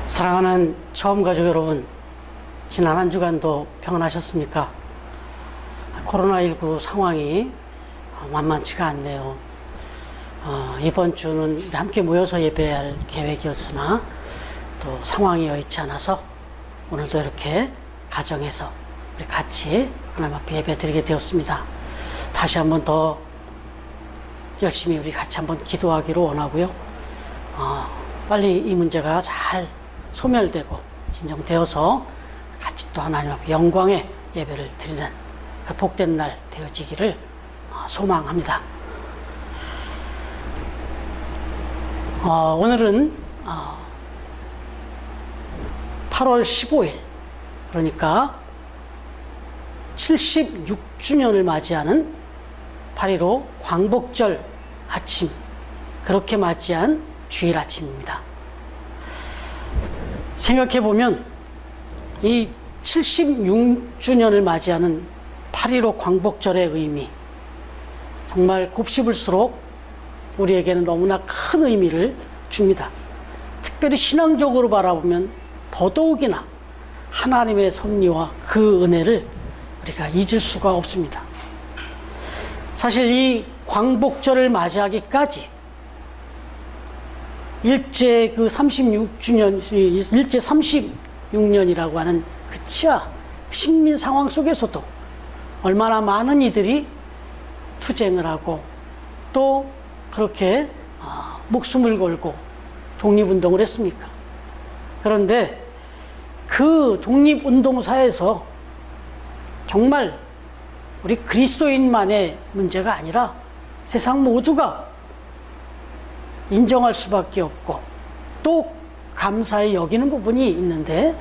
사랑하는 처음 가족 여러분, 지난 한 주간도 평안하셨습니까? 코로나19 상황이 만만치가 않네요. 이번 주는 우리 함께 모여서 예배할 계획이었으나 또 상황이 여의치 않아서 오늘도 이렇게 가정에서 우리 같이 하나님 앞에 예배 드리게 되었습니다. 다시 한번 더 열심히 우리 같이 한번 기도하기를 원하고요. 빨리 이 문제가 잘 소멸되고 진정되어서 같이 또 하나님 앞에 영광의 예배를 드리는 그 복된 날 되어지기를 소망합니다. 오늘은 8월 15일, 그러니까 76주년을 맞이하는 8.15 광복절 아침, 그렇게 맞이한 주일 아침입니다. 생각해보면 이 76주년을 맞이하는 8.15 광복절의 의미, 정말 곱씹을수록 우리에게는 너무나 큰 의미를 줍니다. 특별히 신앙적으로 바라보면 더더욱이나 하나님의 섭리와 그 은혜를 우리가 잊을 수가 없습니다. 사실 이 광복절을 맞이하기까지 일제 그 36주년, 일제 36년이라고 하는 그 치하 식민 상황 속에서도 얼마나 많은 이들이 투쟁을 하고 또 그렇게 목숨을 걸고 독립운동을 했습니까? 그런데 그 독립운동사에서 정말 우리 그리스도인만의 문제가 아니라 세상 모두가 인정할 수밖에 없고 또 감사히 여기는 부분이 있는데,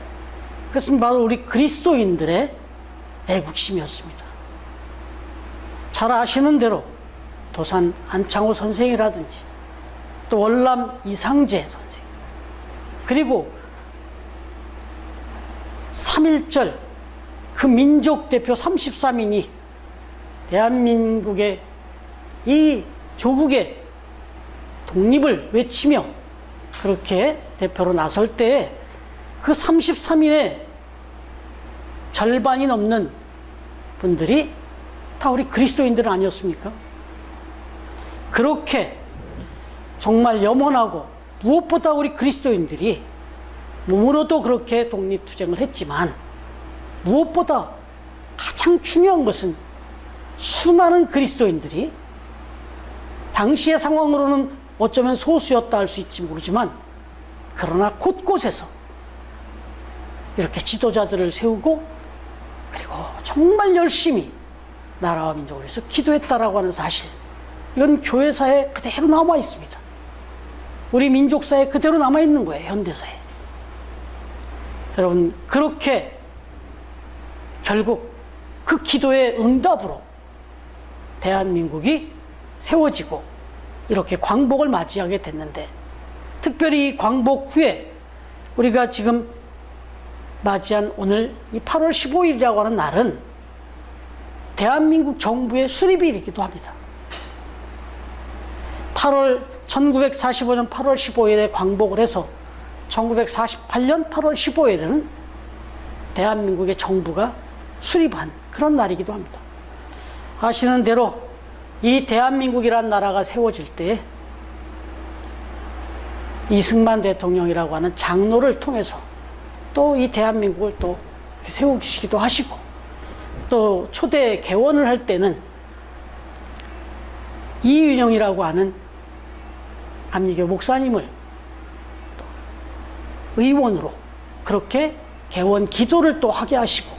그것은 바로 우리 그리스도인들의 애국심이었습니다. 잘 아시는 대로 도산 안창호 선생이라든지 또 월남 이상재 선생, 그리고 3.1절 그 민족 대표 33인이 대한민국의 이 조국의 독립을 외치며 그렇게 대표로 나설 때에 그 33인의 절반이 넘는 분들이 다 우리 그리스도인들 아니었습니까? 그렇게 정말 염원하고 무엇보다 우리 그리스도인들이 몸으로도 그렇게 독립투쟁을 했지만 무엇보다 가장 중요한 것은 수많은 그리스도인들이 당시의 상황으로는 어쩌면 소수였다 할 수 있지 모르지만 그러나 곳곳에서 이렇게 지도자들을 세우고 그리고 정말 열심히 나라와 민족을 위해서 기도했다라고 하는 사실, 이건 교회사에 그대로 남아 있습니다. 우리 민족사에 그대로 남아 있는 거예요, 현대사에. 여러분, 그렇게 결국 그 기도의 응답으로 대한민국이 세워지고 이렇게 광복을 맞이하게 됐는데, 특별히 이 광복 후에 우리가 지금 맞이한 오늘 이 8월 15일이라고 하는 날은 대한민국 정부의 수립일이기도 합니다. 1945년 8월 15일에 광복을 해서 1948년 8월 15일에는 대한민국의 정부가 수립한 그런 날이기도 합니다. 아시는 대로 이 대한민국이라는 나라가 세워질 때 이승만 대통령이라고 하는 장로를 통해서 또 이 대한민국을 또 세우시기도 하시고, 또 초대 개원을 할 때는 이윤영이라고 하는 감리교 목사님을 의원으로 그렇게 개원 기도를 또 하게 하시고,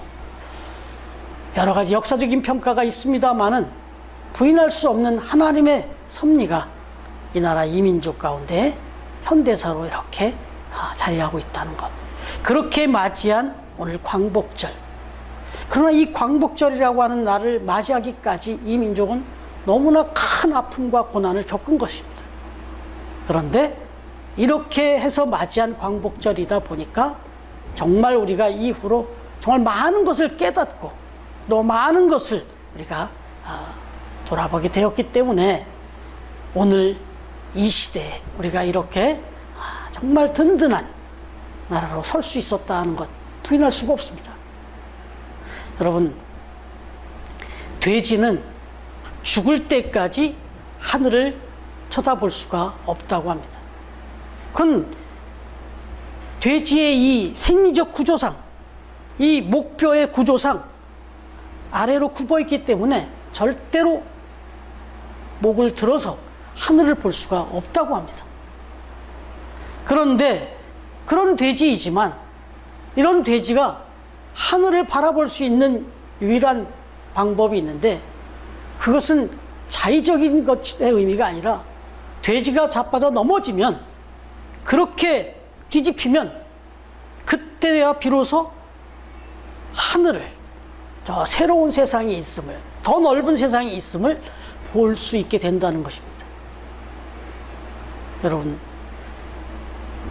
여러 가지 역사적인 평가가 있습니다마는 부인할 수 없는 하나님의 섭리가 이 나라 이민족 가운데 현대사로 이렇게 자리하고 있다는 것, 그렇게 맞이한 오늘 광복절. 그러나 이 광복절이라고 하는 날을 맞이하기까지 이 민족은 너무나 큰 아픔과 고난을 겪은 것입니다. 그런데 이렇게 해서 맞이한 광복절이다 보니까 정말 우리가 이후로 정말 많은 것을 깨닫고 또 많은 것을 우리가 돌아보게 되었기 때문에 오늘 이 시대에 우리가 이렇게 정말 든든한 나라로 설 수 있었다는 것 부인할 수가 없습니다. 여러분, 돼지는 죽을 때까지 하늘을 쳐다볼 수가 없다고 합니다. 그건 돼지의 이 생리적 구조상, 이 목뼈의 구조상 아래로 굽어 있기 때문에 절대로 목을 들어서 하늘을 볼 수가 없다고 합니다. 그런데 그런 돼지이지만 이런 돼지가 하늘을 바라볼 수 있는 유일한 방법이 있는데, 그것은 자의적인 것의 의미가 아니라 돼지가 자빠져 넘어지면, 그렇게 뒤집히면 그때야 비로소 하늘을, 저 새로운 세상이 있음을, 더 넓은 세상이 있음을 볼 수 있게 된다는 것입니다. 여러분,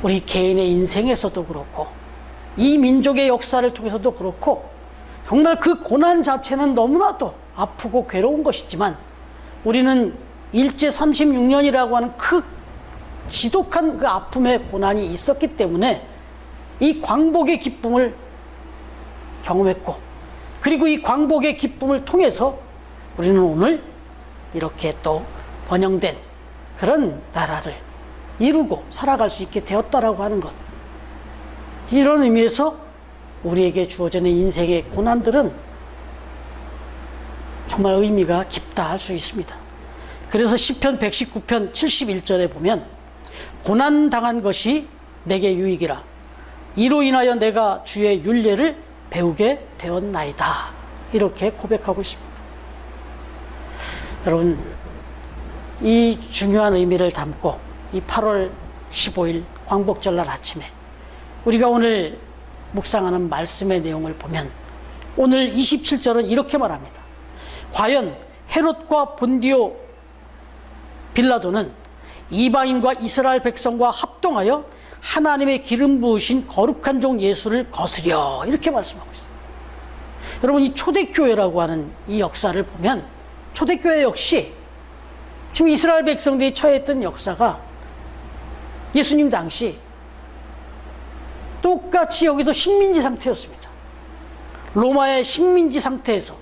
우리 개인의 인생에서도 그렇고 이 민족의 역사를 통해서도 그렇고, 정말 그 고난 자체는 너무나도 아프고 괴로운 것이지만 우리는 일제 36년이라고 하는 그 지독한 그 아픔의 고난이 있었기 때문에 이 광복의 기쁨을 경험했고, 그리고 이 광복의 기쁨을 통해서 우리는 오늘 이렇게 또 번영된 그런 나라를 이루고 살아갈 수 있게 되었다라고 하는 것, 이런 의미에서 우리에게 주어지는 인생의 고난들은 정말 의미가 깊다 할 수 있습니다. 그래서 시편 119편 71절에 보면 고난당한 것이 내게 유익이라, 이로 인하여 내가 주의 율례를 배우게 되었나이다, 이렇게 고백하고 있습니다. 여러분, 이 중요한 의미를 담고 이 8월 15일 광복절날 아침에 우리가 오늘 묵상하는 말씀의 내용을 보면 오늘 27절은 이렇게 말합니다. 과연 헤롯과 본디오 빌라도는 이방인과 이스라엘 백성과 합동하여 하나님의 기름 부으신 거룩한 종 예수를 거스려, 이렇게 말씀하고 있어요. 여러분, 이 초대교회라고 하는 이 역사를 보면 초대교회 역시 지금 이스라엘 백성들이 처했던 역사가 예수님 당시 똑같이 여기도 식민지 상태였습니다. 로마의 식민지 상태에서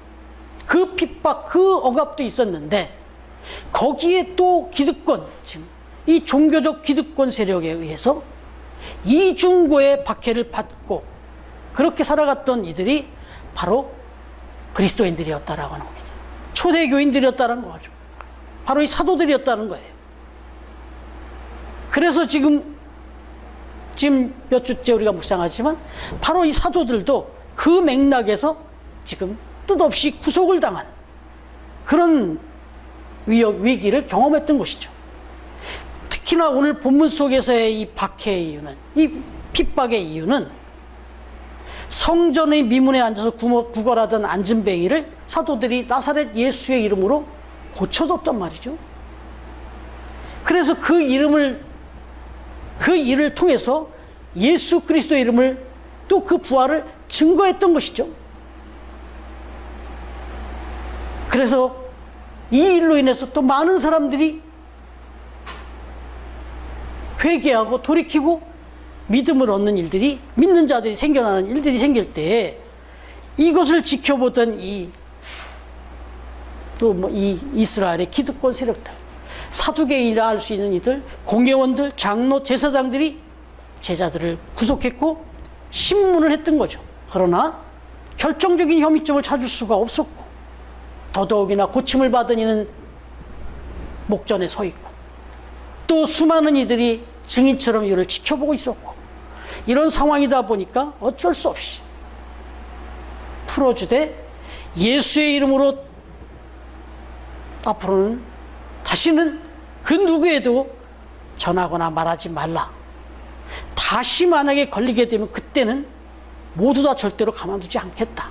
그 핍박, 그 억압도 있었는데, 거기에 또 기득권, 지금 이 종교적 기득권 세력에 의해서 이중고의 박해를 받고 그렇게 살아갔던 이들이 바로 그리스도인들이었다라고 하는 겁니다. 초대교인들이었다는 거죠. 바로 이 사도들이었다는 거예요. 그래서 지금 몇 주째 우리가 묵상하지만 바로 이 사도들도 그 맥락에서 지금 뜻없이 구속을 당한 그런 위기를 경험했던 것이죠. 특히나 오늘 본문 속에서의 이 박해의 이유는, 이 핍박의 이유는 성전의 미문에 앉아서 구걸하던 안진뱅이를 사도들이 나사렛 예수의 이름으로 고쳐줬단 말이죠. 그래서 그 일을 통해서 예수 그리스도의 이름을, 또 그 부활을 증거했던 것이죠. 그래서 이 일로 인해서 또 많은 사람들이 회개하고 돌이키고 믿음을 얻는 일들이, 믿는 자들이 생겨나는 일들이 생길 때 이것을 지켜보던 이 이스라엘의 기득권 세력들, 사두개인이라 할 수 있는 이들, 공회원들, 장로, 제사장들이 제자들을 구속했고 신문을 했던 거죠. 그러나 결정적인 혐의점을 찾을 수가 없었고, 더더욱이나 고침을 받은 이는 목전에 서 있고, 또 수많은 이들이 증인처럼 이를 지켜보고 있었고, 이런 상황이다 보니까 어쩔 수 없이 풀어주되 예수의 이름으로 앞으로는 다시는 그 누구에도 전하거나 말하지 말라. 다시 만약에 걸리게 되면 그때는 모두 다 절대로 가만두지 않겠다.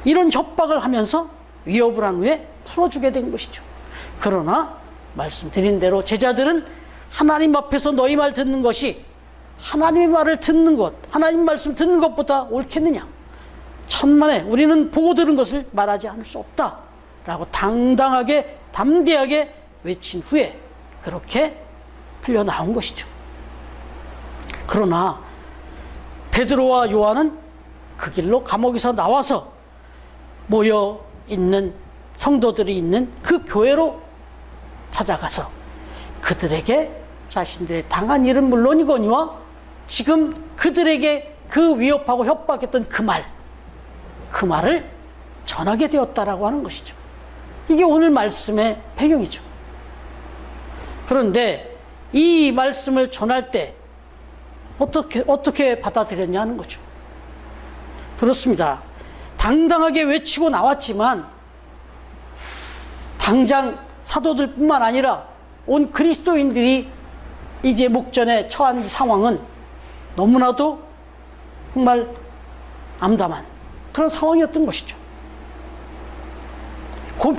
이런 협박을 하면서 위협을 한 후에 풀어주게 된 것이죠. 그러나 말씀드린 대로 제자들은 하나님 앞에서 너희 말 듣는 것이 하나님의 말을 듣는 것, 하나님 말씀 듣는 것보다 옳겠느냐. 천만에 우리는 보고 들은 것을 말하지 않을 수 없다 라고 당당하게 담대하게 외친 후에 그렇게 풀려나온 것이죠. 그러나 베드로와 요한은 그 길로 감옥에서 나와서 모여 있는 성도들이 있는 그 교회로 찾아가서 그들에게 자신들의 당한 일은 물론이거니와 지금 그들에게 그 위협하고 협박했던 그 말을 전하게 되었다라고 하는 것이죠. 이게 오늘 말씀의 배경이죠. 그런데 이 말씀을 전할 때 어떻게 받아들였냐 하는 거죠. 그렇습니다. 당당하게 외치고 나왔지만 당장 사도들뿐만 아니라 온 그리스도인들이 이제 목전에 처한 이 상황은 너무나도 정말 암담한 그런 상황이었던 것이죠.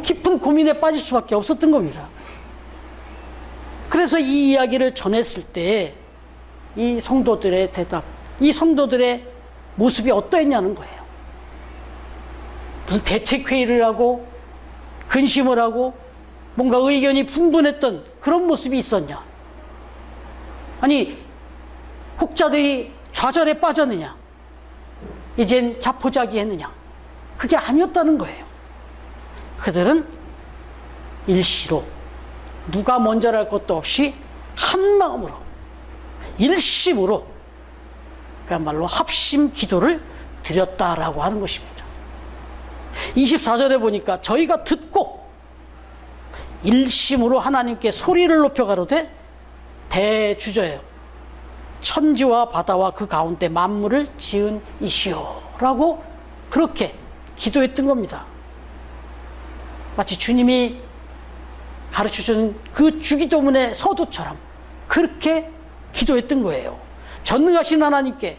깊은 고민에 빠질 수밖에 없었던 겁니다. 그래서 이 이야기를 전했을 때 이 성도들의 대답, 이 성도들의 모습이 어떠했냐는 거예요. 무슨 대책회의를 하고 근심을 하고 뭔가 의견이 분분했던 그런 모습이 있었냐? 아니, 혹자들이 좌절에 빠졌느냐? 이젠 자포자기했느냐? 그게 아니었다는 거예요. 그들은 일시로 누가 먼저랄 것도 없이 한 마음으로 일심으로 그야말로 합심 기도를 드렸다라고 하는 것입니다. 24절에 보니까 저희가 듣고 일심으로 하나님께 소리를 높여 가로되 대주저여 천지와 바다와 그 가운데 만물을 지은 이시오 라고 그렇게 기도했던 겁니다. 마치 주님이 가르쳐주는 그 주기도문의 서두처럼 그렇게 기도했던 거예요. 전능하신 하나님께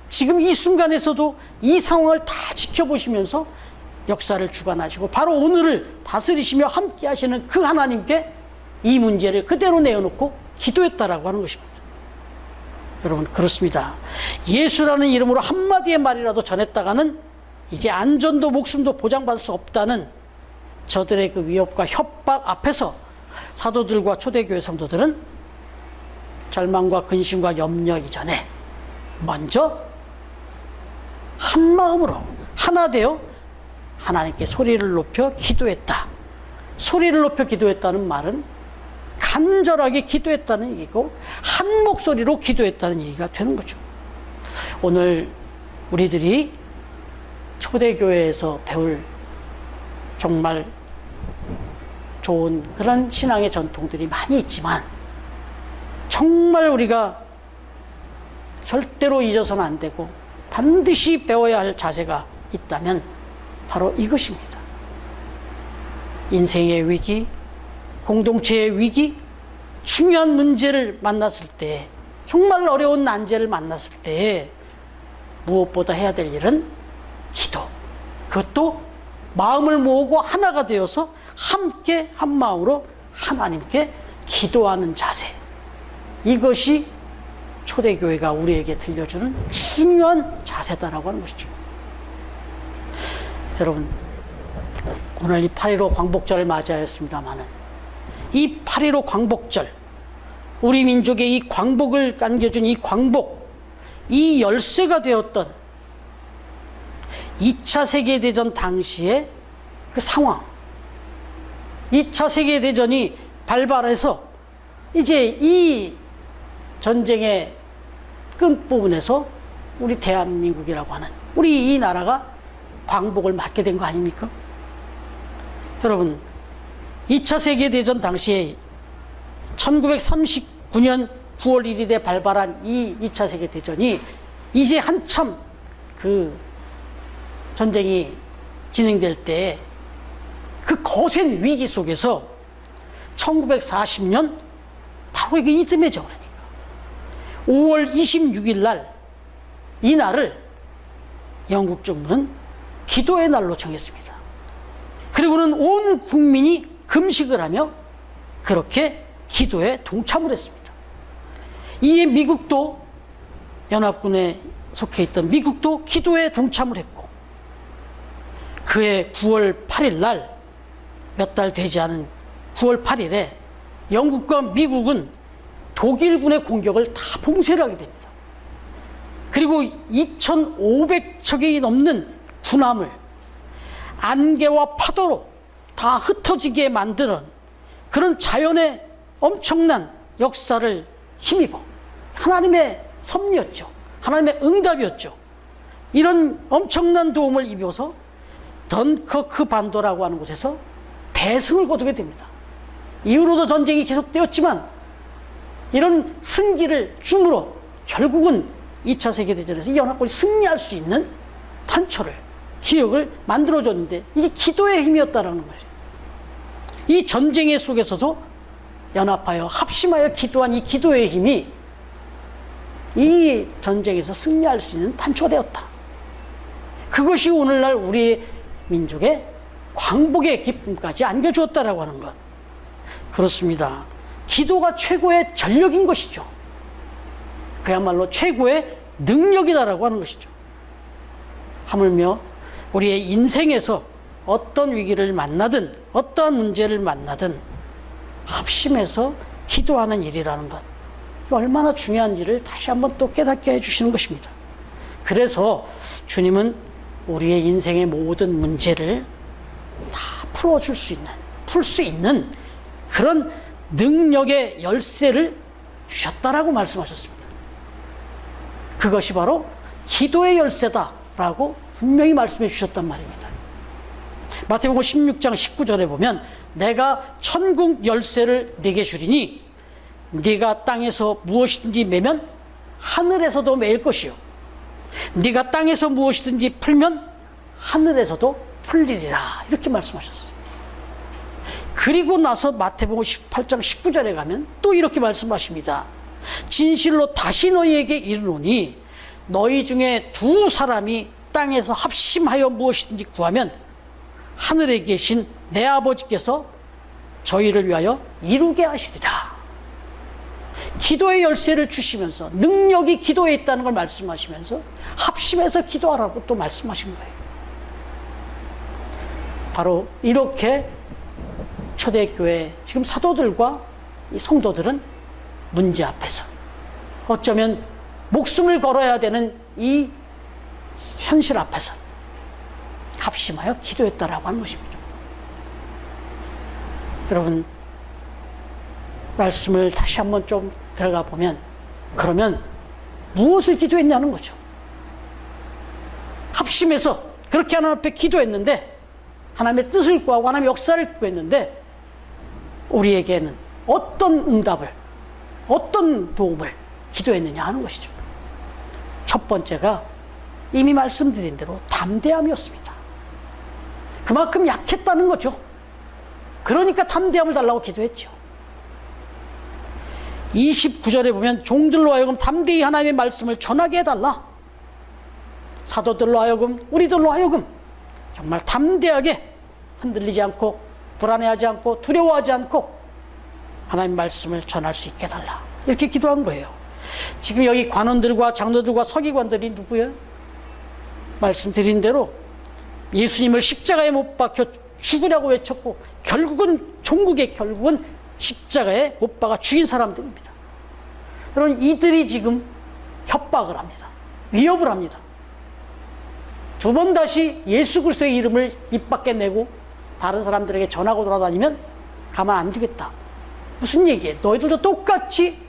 지금 이 순간에서도 이 상황을 다 지켜보시면서 역사를 주관하시고 바로 오늘을 다스리시며 함께 하시는 그 하나님께 이 문제를 그대로 내어놓고 기도했다라고 하는 것입니다. 여러분, 그렇습니다. 예수라는 이름으로 한마디의 말이라도 전했다가는 이제 안전도 목숨도 보장받을 수 없다는 저들의 그 위협과 협박 앞에서 사도들과 초대교회 성도들은 절망과 근심과 염려 이전에 먼저 한 마음으로 하나 되어 하나님께 소리를 높여 기도했다. 소리를 높여 기도했다는 말은 간절하게 기도했다는 얘기고 한 목소리로 기도했다는 얘기가 되는 거죠. 오늘 우리들이 초대교회에서 배울 정말 좋은 그런 신앙의 전통들이 많이 있지만 정말 우리가 절대로 잊어서는 안 되고 반드시 배워야 할 자세가 있다면 바로 이것입니다. 인생의 위기, 공동체의 위기, 중요한 문제를 만났을 때, 정말 어려운 난제를 만났을 때 무엇보다 해야 될 일은 기도. 그것도 마음을 모으고 하나가 되어서 함께 한 마음으로 하나님께 기도하는 자세. 이것이 초대교회가 우리에게 들려주는 중요한 자세다라고 하는 것이죠. 여러분, 오늘 이 8.15 광복절을 맞이하였습니다마는 이 8.15 광복절, 우리 민족의 이 광복을 안겨준 이 광복, 이 열쇠가 되었던 2차 세계대전 당시의 그 상황, 2차 세계대전이 발발해서 이제 이 전쟁의 끝부분에서 우리 대한민국이라고 하는 우리 이 나라가 광복을 맞게 된 거 아닙니까? 여러분, 2차 세계대전 당시에 1939년 9월 1일에 발발한 이 2차 세계대전이 이제 한참 그 전쟁이 진행될 때 그 거센 위기 속에서 1940년 바로 이게 이듬해죠. 그러니까 5월 26일 날 이 날을 영국 정부는 기도의 날로 정했습니다. 그리고는 온 국민이 금식을 하며 그렇게 기도에 동참을 했습니다. 이에 미국도, 연합군에 속해 있던 미국도 기도에 동참을 했고, 그해 9월 8일 날, 몇 달 되지 않은 9월 8일에 영국과 미국은 독일군의 공격을 다 봉쇄를 하게 됩니다. 그리고 2,500척이 넘는 군함을 안개와 파도로 다 흩어지게 만드는 그런 자연의 엄청난 역사를 힘입어 하나님의 섭리였죠. 하나님의 응답이었죠. 이런 엄청난 도움을 입어서 던커크 반도라고 하는 곳에서 대승을 거두게 됩니다. 이후로도 전쟁이 계속되었지만 이런 승기를 줌으로 결국은 2차 세계대전에서 이 연합군이 승리할 수 있는 탄초를, 기력을 만들어줬는데 이게 기도의 힘이었다는 거죠. 이 전쟁의 속에서도 연합하여 합심하여 기도한 이 기도의 힘이 이 전쟁에서 승리할 수 있는 탄초되었다. 그것이 오늘날 우리 민족의 광복의 기쁨까지 안겨주었다라고 하는 것. 그렇습니다. 기도가 최고의 전력인 것이죠. 그야말로 최고의 능력이다라고 하는 것이죠. 하물며 우리의 인생에서 어떤 위기를 만나든 어떠한 문제를 만나든 합심해서 기도하는 일이라는 것, 얼마나 중요한지를 다시 한번 또 깨닫게 해주시는 것입니다. 그래서 주님은 우리의 인생의 모든 문제를 다 풀어줄 수 있는, 풀 수 있는 그런 능력의 열쇠를 주셨다라고 말씀하셨습니다. 그것이 바로 기도의 열쇠다라고 분명히 말씀해 주셨단 말입니다. 마태복음 16장 19절에 보면 내가 천국 열쇠를 네게 주리니 네가 땅에서 무엇이든지 매면 하늘에서도 매일 것이요 네가 땅에서 무엇이든지 풀면 하늘에서도 풀리리라, 이렇게 말씀하셨어요. 그리고 나서 마태복음 18장 19절에 가면 또 이렇게 말씀하십니다. 진실로 다시 너희에게 이르노니 너희 중에 두 사람이 땅에서 합심하여 무엇이든지 구하면 하늘에 계신 내 아버지께서 저희를 위하여 이루게 하시리라. 기도의 열쇠를 주시면서 능력이 기도에 있다는 걸 말씀하시면서 합심해서 기도하라고 또 말씀하신 거예요. 바로 이렇게 초대교회 지금 사도들과 이 성도들은 문제 앞에서 어쩌면 목숨을 걸어야 되는 이 현실 앞에서 합심하여 기도했다라고 하는 것입니다. 여러분, 말씀을 다시 한번 좀 들어가 보면, 그러면 무엇을 기도했냐는 거죠. 합심해서 그렇게 하나님 앞에 기도했는데, 하나님의 뜻을 구하고 하나님의 역사를 구했는데 우리에게는 어떤 응답을, 어떤 도움을 기도했느냐 하는 것이죠. 첫 번째가 이미 말씀드린 대로 담대함이었습니다. 그만큼 약했다는 거죠. 그러니까 담대함을 달라고 기도했죠. 29절에 보면 종들로 하여금 담대히 하나님의 말씀을 전하게 해달라. 사도들로 하여금, 우리들로 하여금 정말 담대하게 흔들리지 않고 불안해하지 않고 두려워하지 않고 하나님의 말씀을 전할 수 있게 해달라, 이렇게 기도한 거예요. 지금 여기 관원들과 장로들과 서기관들이 누구예요? 말씀드린 대로 예수님을 십자가에 못 박혀 죽으라고 외쳤고 결국은 종국의 결국은 십자가에 못 박아 죽인 사람들입니다. 여러분, 이들이 지금 협박을 합니다. 위협을 합니다. 두 번 다시 예수 그리스도의 이름을 입 밖에 내고 다른 사람들에게 전하고 돌아다니면 가만 안 두겠다. 무슨 얘기예요? 너희들도 똑같이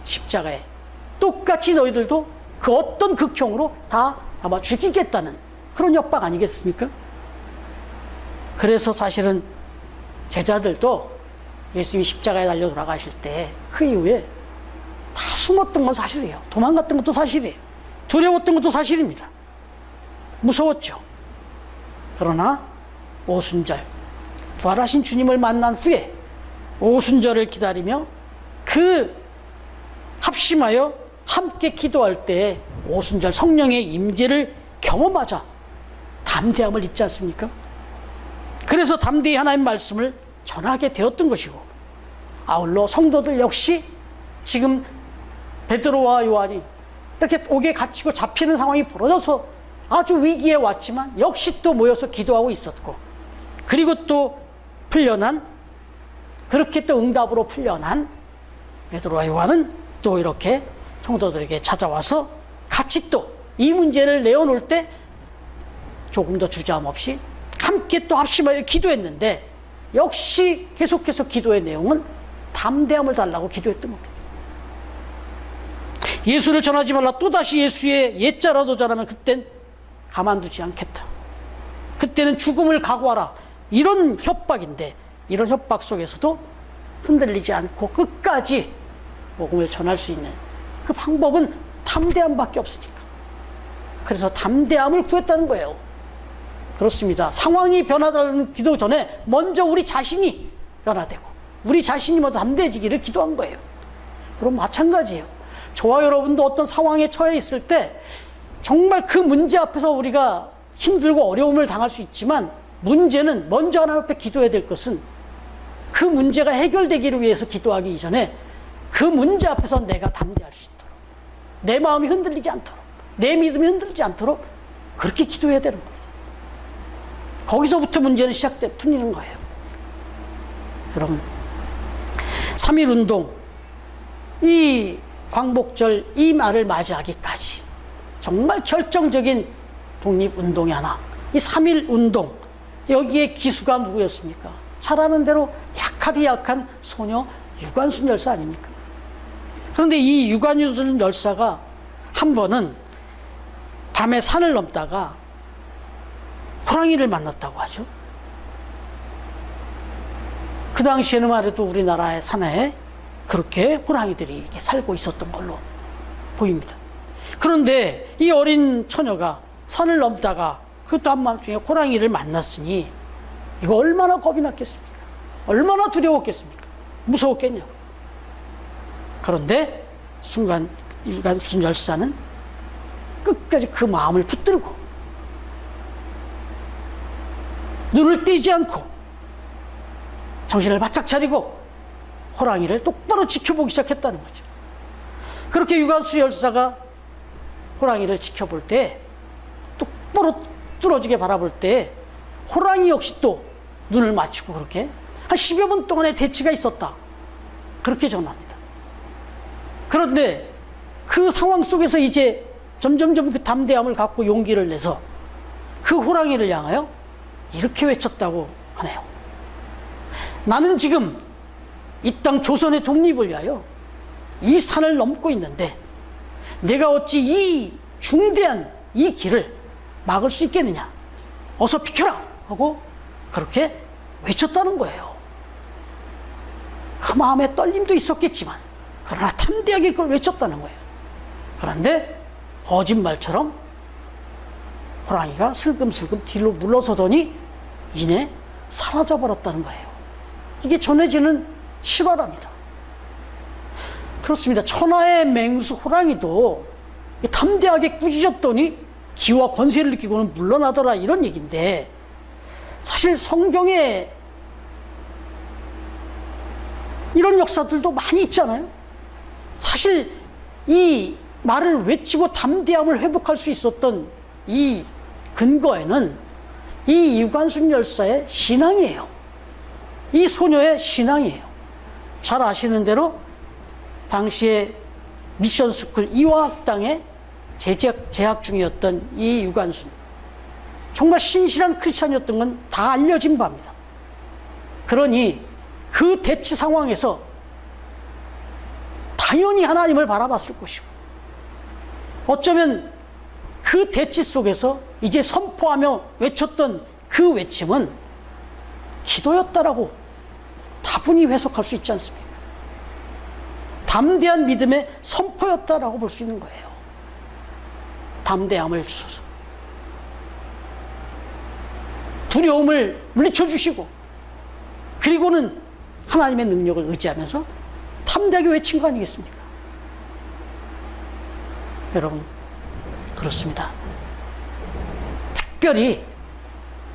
십자가에, 똑같이 너희들도 그 어떤 극형으로 다 잡아 죽이겠다는 그런 협박 아니겠습니까? 그래서 사실은 제자들도 예수님이 십자가에 달려 돌아가실 때 그 이후에 다 숨었던 건 사실이에요. 도망갔던 것도 사실이에요. 두려웠던 것도 사실입니다. 무서웠죠. 그러나 오순절, 부활하신 주님을 만난 후에 오순절을 기다리며 그 합심하여 함께 기도할 때 오순절 성령의 임재를 경험하자 담대함을 잊지 않습니까? 그래서 담대히 하나님의 말씀을 전하게 되었던 것이고, 아울러 성도들 역시 지금 베드로와 요한이 이렇게 옥에 갇히고 잡히는 상황이 벌어져서 아주 위기에 왔지만 역시 또 모여서 기도하고 있었고, 그리고 또 풀려난, 그렇게 또 응답으로 풀려난 베드로와 요한은 또 이렇게 성도들에게 찾아와서 같이 또 이 문제를 내어놓을 때 조금 더 주저함 없이 함께 또 합심하여 기도했는데, 역시 계속해서 기도의 내용은 담대함을 달라고 기도했던 겁니다. 예수를 전하지 말라, 또다시 예수의 옛자라도 전하면 그땐 가만두지 않겠다. 그때는 죽음을 각오하라. 이런 협박인데, 이런 협박 속에서도 흔들리지 않고 끝까지 복음을 전할 수 있는 그 방법은 담대함밖에 없으니까. 그래서 담대함을 구했다는 거예요. 그렇습니다. 상황이 변화되는 기도 전에 먼저 우리 자신이 변화되고 우리 자신이 먼저 담대해지기를 기도한 거예요. 그럼 마찬가지예요. 저와 여러분도 어떤 상황에 처해 있을 때 정말 그 문제 앞에서 우리가 힘들고 어려움을 당할 수 있지만, 문제는 먼저 하나님 앞에 기도해야 될 것은 그 문제가 해결되기를 위해서 기도하기 이전에 그 문제 앞에서 내가 담대할 수 있도록, 내 마음이 흔들리지 않도록, 내 믿음이 흔들리지 않도록 그렇게 기도해야 되는 겁니다. 거기서부터 문제는 풀리는 거예요. 여러분, 3.1운동, 이 광복절 이 말을 맞이하기까지 정말 결정적인 독립운동이 하나, 이 3.1운동, 여기에 기수가 누구였습니까? 잘 아는 대로 약하디 약한 소녀 유관순 열사 아닙니까? 그런데 이 유관순 열사가 한 번은 밤에 산을 넘다가 호랑이를 만났다고 하죠. 그 당시에는 말해도 우리나라의 산에 그렇게 호랑이들이 이렇게 살고 있었던 걸로 보입니다. 그런데 이 어린 처녀가 산을 넘다가 그것도 한밤중에 호랑이를 만났으니 이거 얼마나 겁이 났겠습니까? 얼마나 두려웠겠습니까? 무서웠겠냐고. 그런데 순간 유관순 열사는 끝까지 그 마음을 붙들고 눈을 떼지 않고 정신을 바짝 차리고 호랑이를 똑바로 지켜보기 시작했다는 거죠. 그렇게 유관순 열사가 호랑이를 지켜볼 때, 똑바로 뚫어지게 바라볼 때 호랑이 역시 또 눈을 맞추고 그렇게 한 10여 분 동안의 대치가 있었다. 그렇게 전합니다. 그런데 그 상황 속에서 이제 점점점 그 담대함을 갖고 용기를 내서 그 호랑이를 향하여 이렇게 외쳤다고 하네요. 나는 지금 이 땅 조선의 독립을 위하여 이 산을 넘고 있는데 내가 어찌 이 중대한 이 길을 막을 수 있겠느냐. 어서 비켜라 하고 그렇게 외쳤다는 거예요. 그 마음에 떨림도 있었겠지만 그러나 담대하게 그걸 외쳤다는 거예요. 그런데 거짓말처럼 호랑이가 슬금슬금 뒤로 물러서더니 이내 사라져버렸다는 거예요. 이게 전해지는 실화랍니다. 그렇습니다. 천하의 맹수 호랑이도 담대하게 꾸짖었더니 기와 권세를 느끼고는 물러나더라, 이런 얘기인데, 사실 성경에 이런 역사들도 많이 있잖아요. 사실 이 말을 외치고 담대함을 회복할 수 있었던 이 근거에는 이 유관순 열사의 신앙이에요. 이 소녀의 신앙이에요. 잘 아시는 대로 당시에 미션스쿨 이화학당에 재학 중이었던 이 유관순, 정말 신실한 크리스찬이었던 건 다 알려진 바입니다. 그러니 그 대치 상황에서 당연히 하나님을 바라봤을 것이고, 어쩌면 그 대치 속에서 이제 선포하며 외쳤던 그 외침은 기도였다라고 다분히 해석할 수 있지 않습니까? 담대한 믿음의 선포였다라고 볼 수 있는 거예요. 담대함을 주소서, 두려움을 물리쳐 주시고, 그리고는 하나님의 능력을 의지하면서 담대하게 외친 거 아니겠습니까? 여러분, 그렇습니다. 특별히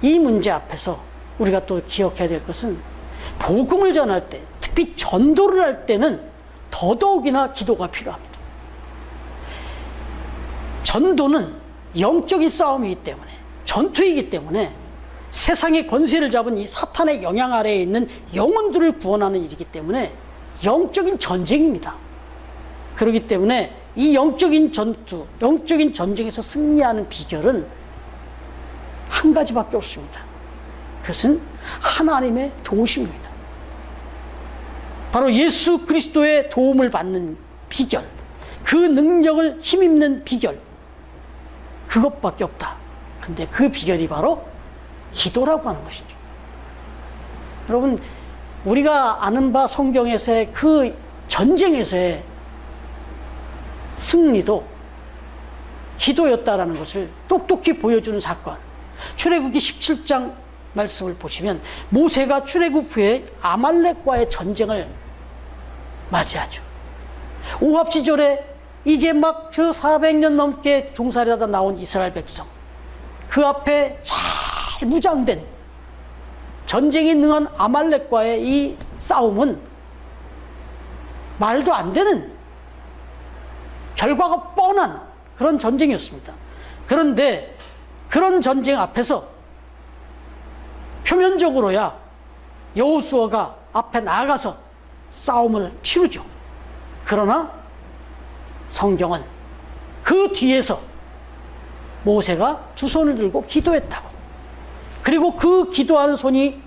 이 문제 앞에서 우리가 또 기억해야 될 것은, 복음을 전할 때, 특히 전도를 할 때는 더더욱이나 기도가 필요합니다. 전도는 영적인 싸움이기 때문에, 전투이기 때문에 세상의 권세를 잡은 이 사탄의 영향 아래에 있는 영혼들을 구원하는 일이기 때문에 영적인 전쟁입니다. 그렇기 때문에 이 영적인 전투, 영적인 전쟁에서 승리하는 비결은 한 가지밖에 없습니다. 그것은 하나님의 도우심입니다. 바로 예수 그리스도의 도움을 받는 비결, 그 능력을 힘입는 비결, 그것밖에 없다. 근데 그 비결이 바로 기도라고 하는 것이죠. 여러분, 우리가 아는 바 성경에서의 그 전쟁에서의 승리도 기도였다라는 것을 똑똑히 보여주는 사건. 출애굽기 17장 말씀을 보시면 모세가 출애굽 후에 아말렉과의 전쟁을 맞이하죠. 오합 시절에 이제 막 그 400년 넘게 종살이하다 나온 이스라엘 백성, 그 앞에 잘 무장된 전쟁이 능한 아말렉과의 이 싸움은 말도 안 되는, 결과가 뻔한 그런 전쟁이었습니다. 그런데 그런 전쟁 앞에서 표면적으로야 여호수아가 앞에 나가서 싸움을 치르죠. 그러나 성경은 그 뒤에서 모세가 두 손을 들고 기도했다고, 그리고 그 기도하는 손이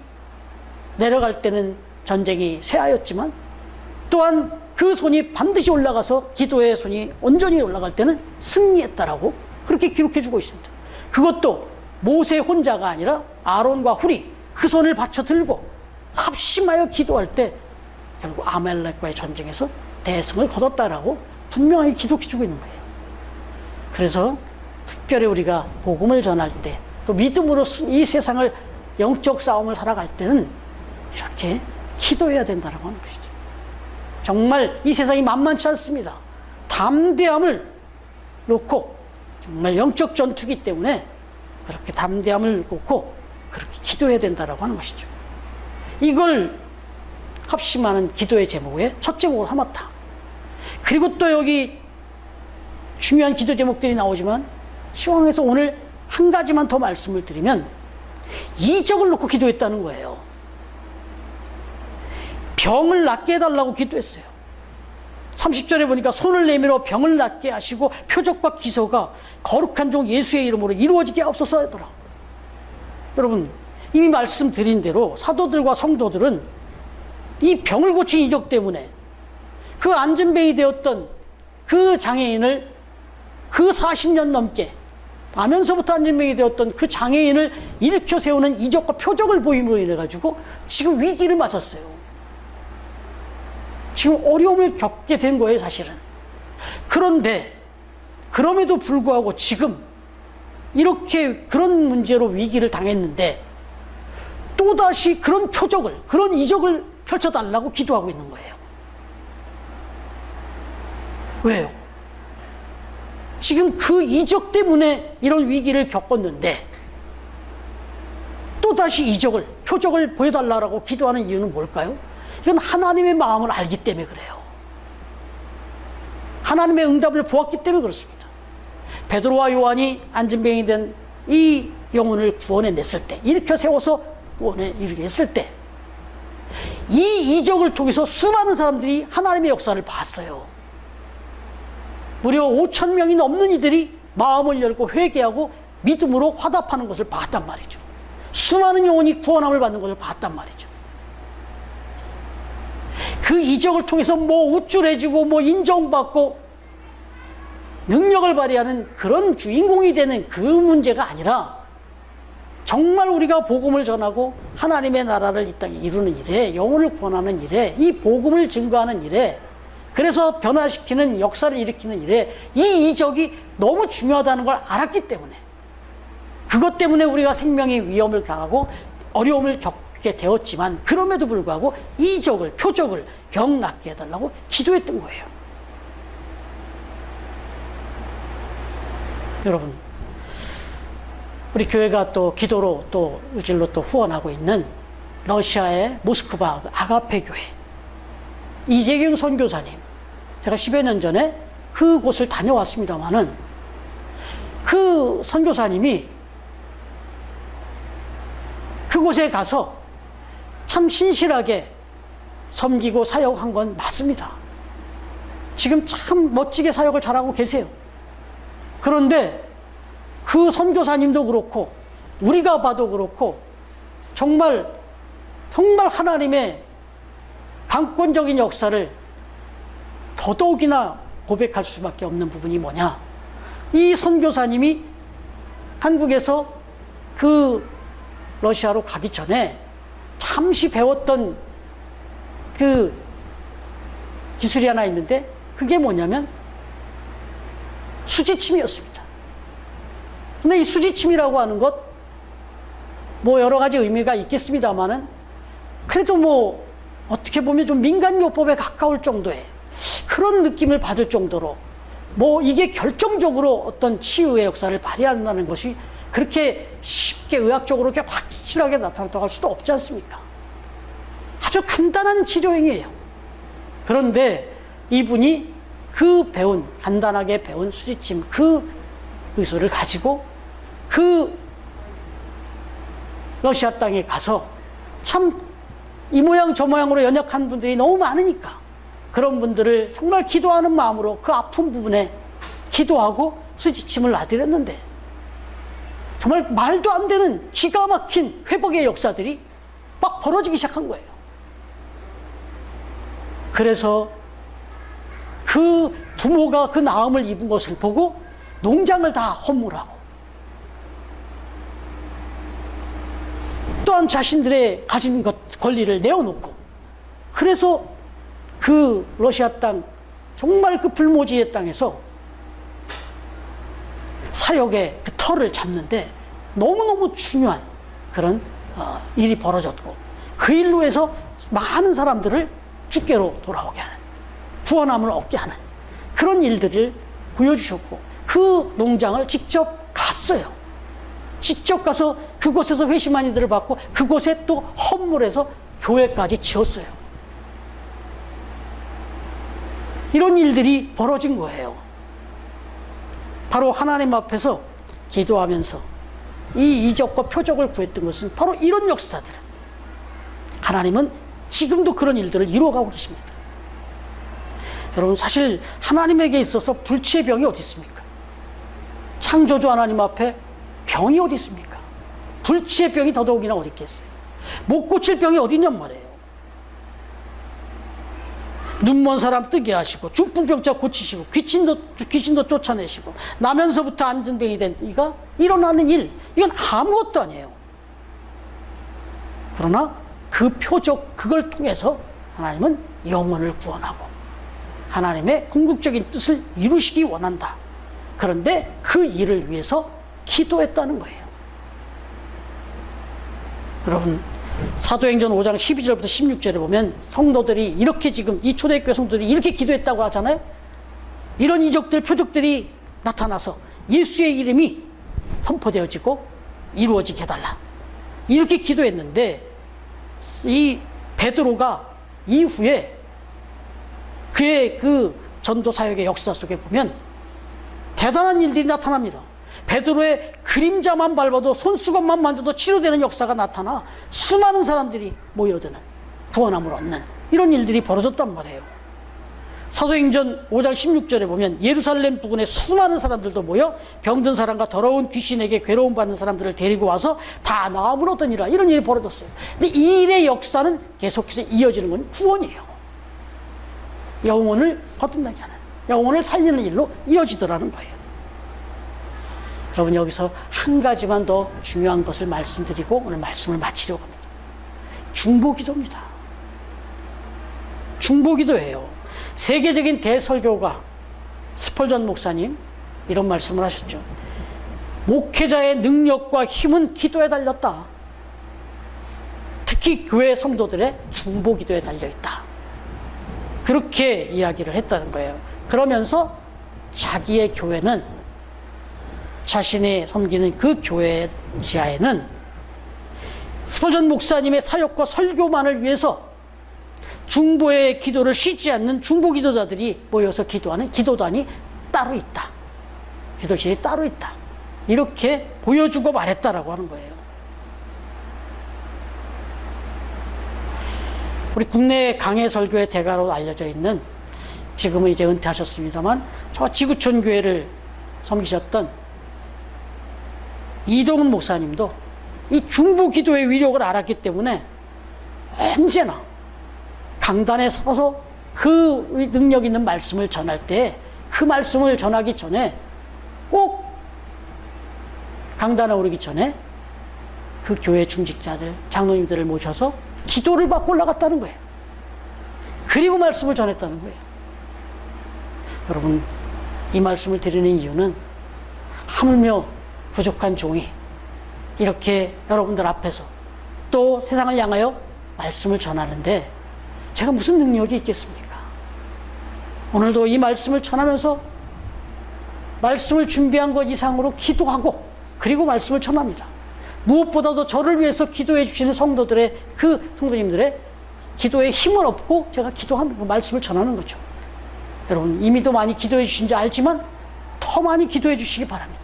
내려갈 때는 전쟁이 쇠하였지만 또한 그 손이 반드시 올라가서 기도의 손이 온전히 올라갈 때는 승리했다라고 그렇게 기록해주고 있습니다. 그것도 모세 혼자가 아니라 아론과 훌이 그 손을 받쳐 들고 합심하여 기도할 때 결국 아말렉과의 전쟁에서 대승을 거뒀다라고 분명하게 기록해주고 있는 거예요. 그래서 특별히 우리가 복음을 전할 때, 또 믿음으로 이 세상을 영적 싸움을 살아갈 때는 이렇게 기도해야 된다라고 하는 것이죠. 정말 이 세상이 만만치 않습니다. 담대함을 놓고, 정말 영적 전투기 때문에 그렇게 담대함을 놓고 그렇게 기도해야 된다라고 하는 것이죠. 이걸 합심하는 기도의 제목에 첫 제목으로 삼았다. 그리고 또 여기 중요한 기도 제목들이 나오지만 시황에서 오늘 한 가지만 더 말씀을 드리면 이적을 놓고 기도했다는 거예요. 병을 낫게 해달라고 기도했어요. 30절에 보니까 손을 내밀어 병을 낫게 하시고 표적과 기사가 거룩한 종 예수의 이름으로 이루어지게 하옵소서 하더라. 여러분, 이미 말씀드린 대로 사도들과 성도들은 이 병을 고친 이적 때문에 그 안진뱅이 되었던 그 장애인을, 그 40년 넘게 나면서부터 안진뱅이 되었던 그 장애인을 일으켜 세우는 이적과 표적을 보임으로 인해 가지고 지금 위기를 맞았어요. 지금 어려움을 겪게 된 거예요, 사실은. 그런데 그럼에도 불구하고 지금 이렇게 그런 문제로 위기를 당했는데 또다시 그런 표적을, 그런 이적을 펼쳐달라고 기도하고 있는 거예요. 왜요? 지금 그 이적 때문에 이런 위기를 겪었는데 또다시 이적을, 표적을 보여달라고 기도하는 이유는 뭘까요? 이건 하나님의 마음을 알기 때문에 그래요. 하나님의 응답을 보았기 때문에 그렇습니다. 베드로와 요한이 안진뱅이 된 이 영혼을 구원해냈을 때, 일으켜 세워서 구원에 이르게 했을 때, 이 이적을 통해서 수많은 사람들이 하나님의 역사를 봤어요. 무려 5,000명이 넘는 이들이 마음을 열고 회개하고 믿음으로 화답하는 것을 봤단 말이죠. 수많은 영혼이 구원함을 받는 것을 봤단 말이죠. 그 이적을 통해서 뭐 우쭐해지고 뭐 인정받고 능력을 발휘하는 그런 주인공이 되는 그 문제가 아니라 정말 우리가 복음을 전하고 하나님의 나라를 이 땅에 이루는 일에, 영혼을 구원하는 일에, 이 복음을 증거하는 일에, 그래서 변화시키는 역사를 일으키는 일에 이 이적이 너무 중요하다는 걸 알았기 때문에, 그것 때문에 우리가 생명의 위험을 당하고 어려움을 겪게 되었지만 그럼에도 불구하고 이적을, 표적을, 병 낫게 해달라고 기도했던 거예요. 여러분, 우리 교회가 또 기도로 또 의질로 또 후원하고 있는 러시아의 모스크바 아가페 교회 이재경 선교사님, 제가 10여 년 전에 그곳을 다녀왔습니다마는 그 선교사님이 그곳에 가서 참 신실하게 섬기고 사역한 건 맞습니다. 지금 참 멋지게 사역을 잘하고 계세요. 그런데 그 선교사님도 그렇고 우리가 봐도 그렇고 정말 하나님의 강권적인 역사를 더더욱이나 고백할 수밖에 없는 부분이 뭐냐? 이 선교사님이 한국에서 그 러시아로 가기 전에 잠시 배웠던 그 기술이 하나 있는데 그게 뭐냐면 수지침이었습니다. 근데 이 수지침이라고 하는 것 뭐 여러 가지 의미가 있겠습니다만은 그래도 뭐 어떻게 보면 좀 민간요법에 가까울 정도의 그런 느낌을 받을 정도로 뭐 이게 결정적으로 어떤 치유의 역사를 발휘한다는 것이 그렇게 쉽게 의학적으로 이렇게 확실하게 나타났다고 할 수도 없지 않습니까? 아주 간단한 치료행위예요. 그런데 이분이 그 간단하게 배운 수지침 그 의술을 가지고 그 러시아 땅에 가서 참 이 모양 저 모양으로 연약한 분들이 너무 많으니까 그런 분들을 정말 기도하는 마음으로 그 아픈 부분에 기도하고 수지침을 놔드렸는데 정말 말도 안 되는 기가 막힌 회복의 역사들이 막 벌어지기 시작한 거예요. 그래서 그 부모가 그 나음을 입은 것을 보고 농장을 다 허물하고 또한 자신들의 가진 권리를 내어놓고 그래서 그 러시아 땅 정말 그 불모지의 땅에서 사역의 그 터를 잡는데 너무너무 중요한 그런 일이 벌어졌고 그 일로 해서 많은 사람들을 주께로 돌아오게 하는 구원함을 얻게 하는 그런 일들을 보여주셨고 그 농장을 직접 갔어요. 직접 가서 그곳에서 회심한 이들을 받고 그곳에 또 헌물해서 교회까지 지었어요. 이런 일들이 벌어진 거예요. 바로 하나님 앞에서 기도하면서 이 이적과 표적을 구했던 것은 바로 이런 역사들. 하나님은 지금도 그런 일들을 이루어가고 계십니다. 여러분 사실 하나님에게 있어서 불치의 병이 어디 있습니까? 창조주 하나님 앞에 병이 어디 있습니까? 불치의 병이 더더욱이나 어디 있겠어요? 못 고칠 병이 어디 있냔 말이에요. 눈먼 사람 뜨게 하시고 중풍병자 고치시고 귀신도 쫓아내시고 나면서부터 안전병이 된 이가 일어나는 일, 이건 아무것도 아니에요. 그러나 그 표적 그걸 통해서 하나님은 영혼을 구원하고 하나님의 궁극적인 뜻을 이루시기 원한다. 그런데 그 일을 위해서 기도했다는 거예요. 여러분 사도행전 5장 12절부터 16절에 보면 성도들이 이렇게 지금 이 초대교회 성도들이 이렇게 기도했다고 하잖아요. 이런 이적들 표적들이 나타나서 예수의 이름이 선포되어지고 이루어지게 해달라 이렇게 기도했는데 이 베드로가 이후에 그의 그 전도 사역의 역사 속에 보면 대단한 일들이 나타납니다. 베드로의 그림자만 밟아도 손수건만 만져도 치료되는 역사가 나타나 수많은 사람들이 모여드는 구원함을 얻는 이런 일들이 벌어졌단 말이에요. 사도행전 5장 16절에 보면 예루살렘 부근에 수많은 사람들도 모여 병든 사람과 더러운 귀신에게 괴로움 받는 사람들을 데리고 와서 다 나음을 얻으니라 이런 일이 벌어졌어요. 근데 이 일의 역사는 계속해서 이어지는 건 구원이에요. 영혼을 거듭나게 하는 영혼을 살리는 일로 이어지더라는 거예요. 여러분 여기서 한 가지만 더 중요한 것을 말씀드리고 오늘 말씀을 마치려고 합니다. 중보기도입니다. 중보기도예요. 세계적인 대설교가 스펄전 목사님 이런 말씀을 하셨죠. 목회자의 능력과 힘은 기도에 달렸다. 특히 교회 성도들의 중보기도에 달려있다. 그렇게 이야기를 했다는 거예요. 그러면서 자기의 교회는 자신이 섬기는 그 교회 지하에는 스펄전 목사님의 사역과 설교만을 위해서 중보의 기도를 쉬지 않는 중보기도자들이 모여서 기도하는 기도단이 따로 있다. 기도실이 따로 있다. 이렇게 보여주고 말했다라고 하는 거예요. 우리 국내 강해 설교의 대가로 알려져 있는 지금은 이제 은퇴하셨습니다만 저 지구촌 교회를 섬기셨던 이동훈 목사님도 이 중보 기도의 위력을 알았기 때문에 언제나 강단에 서서 그 능력 있는 말씀을 전할 때 그 말씀을 전하기 전에 꼭 강단에 오르기 전에 그 교회 중직자들, 장로님들을 모셔서 기도를 받고 올라갔다는 거예요. 그리고 말씀을 전했다는 거예요. 여러분, 이 말씀을 드리는 이유는 하물며 부족한 종이 이렇게 여러분들 앞에서 또 세상을 향하여 말씀을 전하는데 제가 무슨 능력이 있겠습니까? 오늘도 이 말씀을 전하면서 말씀을 준비한 것 이상으로 기도하고 그리고 말씀을 전합니다. 무엇보다도 저를 위해서 기도해 주시는 성도들의 그 성도님들의 기도에 힘을 얻고 제가 기도하는 그 말씀을 전하는 거죠. 여러분 이미도 많이 기도해 주신 줄 알지만 더 많이 기도해 주시기 바랍니다.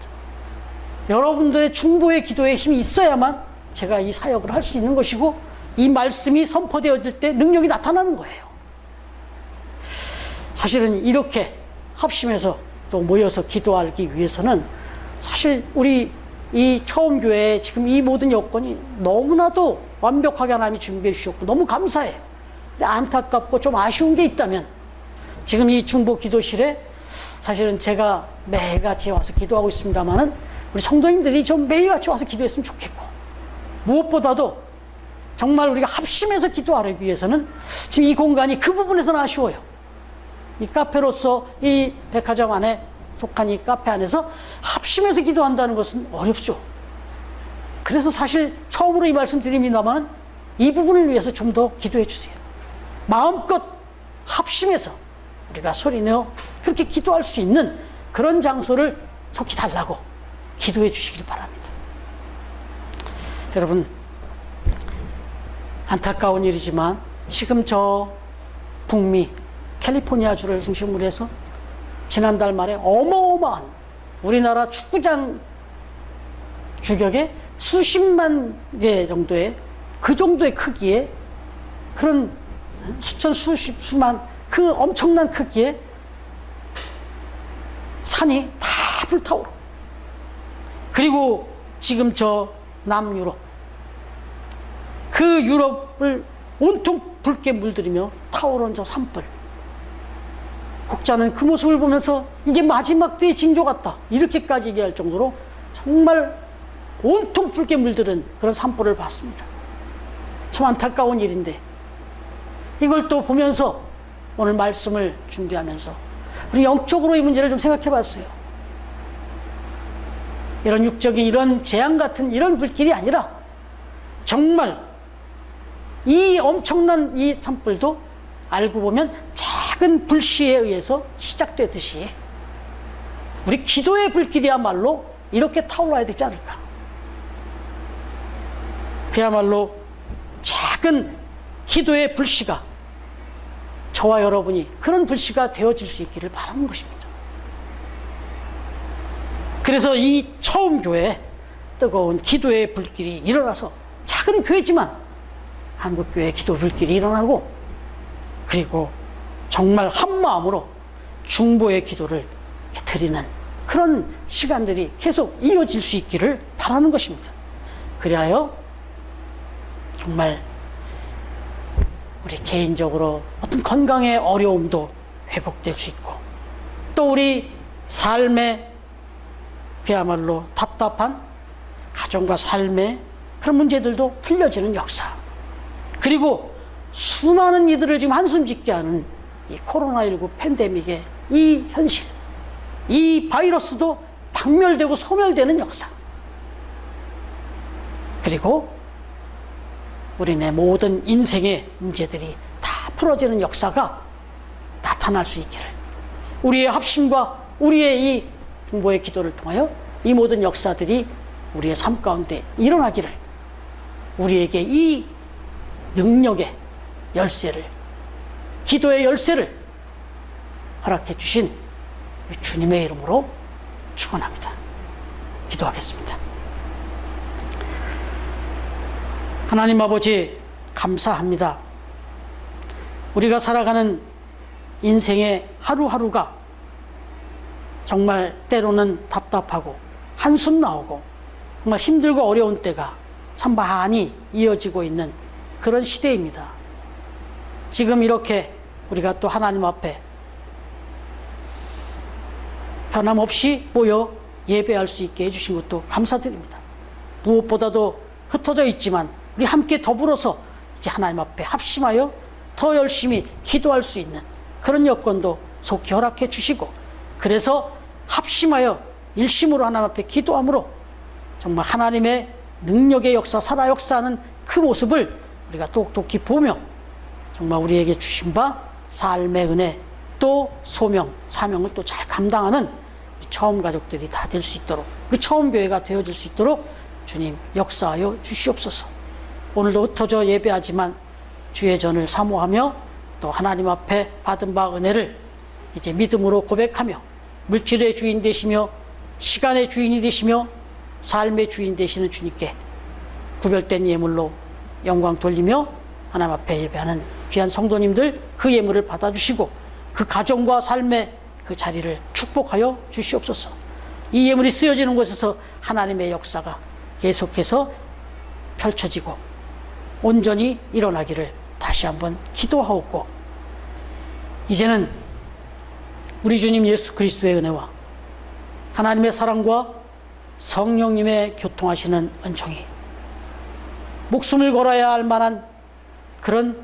여러분들의 중보의 기도에 힘이 있어야만 제가 이 사역을 할 수 있는 것이고 이 말씀이 선포되어질 때 능력이 나타나는 거예요. 사실은 이렇게 합심해서 또 모여서 기도하기 위해서는 사실 우리 이 처음 교회에 지금 이 모든 여건이 너무나도 완벽하게 하나님이 준비해 주셨고 너무 감사해요. 근데 안타깝고 좀 아쉬운 게 있다면 지금 이 중보 기도실에 사실은 제가 매일같이 와서 기도하고 있습니다만은 우리 성도님들이 좀 매일같이 와서 기도했으면 좋겠고 무엇보다도 정말 우리가 합심해서 기도하기 위해서는 지금 이 공간이 그 부분에서는 아쉬워요. 이 카페로서 이 백화점 안에 속한 이 카페 안에서 합심해서 기도한다는 것은 어렵죠. 그래서 사실 처음으로 이 말씀 드립니다만 이 부분을 위해서 좀 더 기도해 주세요. 마음껏 합심해서 우리가 소리내어 그렇게 기도할 수 있는 그런 장소를 속히 달라고 기도해 주시길 바랍니다. 여러분 안타까운 일이지만 지금 저 북미 캘리포니아주를 중심으로 해서 지난달 말에 어마어마한 우리나라 축구장 규격의 수십만 개 정도의 그 정도의 크기의 그런 수천 수만 그 엄청난 크기의 산이 다 불타오르고 그리고 지금 저 남유럽 그 유럽을 온통 붉게 물들이며 타오르는 저 산불 국자는 그 모습을 보면서 이게 마지막 때의 징조 같다 이렇게까지 얘기할 정도로 정말 온통 붉게 물들은 그런 산불을 봤습니다. 참 안타까운 일인데 이걸 또 보면서 오늘 말씀을 준비하면서 우리 영적으로 이 문제를 좀 생각해 봤어요. 이런 육적인 이런 재앙 같은 이런 불길이 아니라 정말 이 엄청난 이 산불도 알고 보면 작은 불씨에 의해서 시작되듯이 우리 기도의 불길이야말로 이렇게 타올라야 되지 않을까. 그야말로 작은 기도의 불씨가 저와 여러분이 그런 불씨가 되어질 수 있기를 바라는 것입니다. 그래서 이 처음 교회에 뜨거운 기도의 불길이 일어나서 작은 교회지만 한국교회 기도 불길이 일어나고 그리고 정말 한 마음으로 중보의 기도를 드리는 그런 시간들이 계속 이어질 수 있기를 바라는 것입니다. 그리하여 정말 우리 개인적으로 어떤 건강의 어려움도 회복될 수 있고 또 우리 삶의 그야말로 답답한 가정과 삶의 그런 문제들도 풀려지는 역사 그리고 수많은 이들을 지금 한숨 짓게 하는 이 코로나19 팬데믹의 이 현실 이 바이러스도 박멸되고 소멸되는 역사 그리고 우리네 모든 인생의 문제들이 다 풀어지는 역사가 나타날 수 있기를 우리의 합심과 우리의 이 중보의 기도를 통하여 이 모든 역사들이 우리의 삶 가운데 일어나기를 우리에게 이 능력의 열쇠를 기도의 열쇠를 허락해 주신 주님의 이름으로 축원합니다. 기도하겠습니다. 하나님 아버지 감사합니다. 우리가 살아가는 인생의 하루하루가 정말 때로는 답답하고 한숨 나오고 정말 힘들고 어려운 때가 참 많이 이어지고 있는 그런 시대입니다. 지금 이렇게 우리가 또 하나님 앞에 변함없이 모여 예배할 수 있게 해주신 것도 감사드립니다. 무엇보다도 흩어져 있지만 우리 함께 더불어서 이제 하나님 앞에 합심하여 더 열심히 기도할 수 있는 그런 여건도 속히 허락해 주시고, 그래서 합심하여 일심으로 하나님 앞에 기도함으로 정말 하나님의 능력의 역사, 살아 역사하는 그 모습을 우리가 똑똑히 보며 정말 우리에게 주신 바 삶의 은혜, 또 소명, 사명을 또 잘 감당하는 처음 가족들이 다 될 수 있도록, 우리 처음 교회가 되어질 수 있도록 주님 역사하여 주시옵소서. 오늘도 흩어져 예배하지만 주의 전을 사모하며 또 하나님 앞에 받은 바 은혜를 이제 믿음으로 고백하며 물질의 주인 되시며 시간의 주인이 되시며 삶의 주인 되시는 주님께 구별된 예물로 영광 돌리며 하나님 앞에 예배하는 귀한 성도님들, 그 예물을 받아주시고 그 가정과 삶의 그 자리를 축복하여 주시옵소서. 이 예물이 쓰여지는 곳에서 하나님의 역사가 계속해서 펼쳐지고 온전히 일어나기를 다시 한번 기도하옵고, 이제는 우리 주님 예수 그리스도의 은혜와 하나님의 사랑과 성령님의 교통하시는 은총이 목숨을 걸어야 할 만한 그런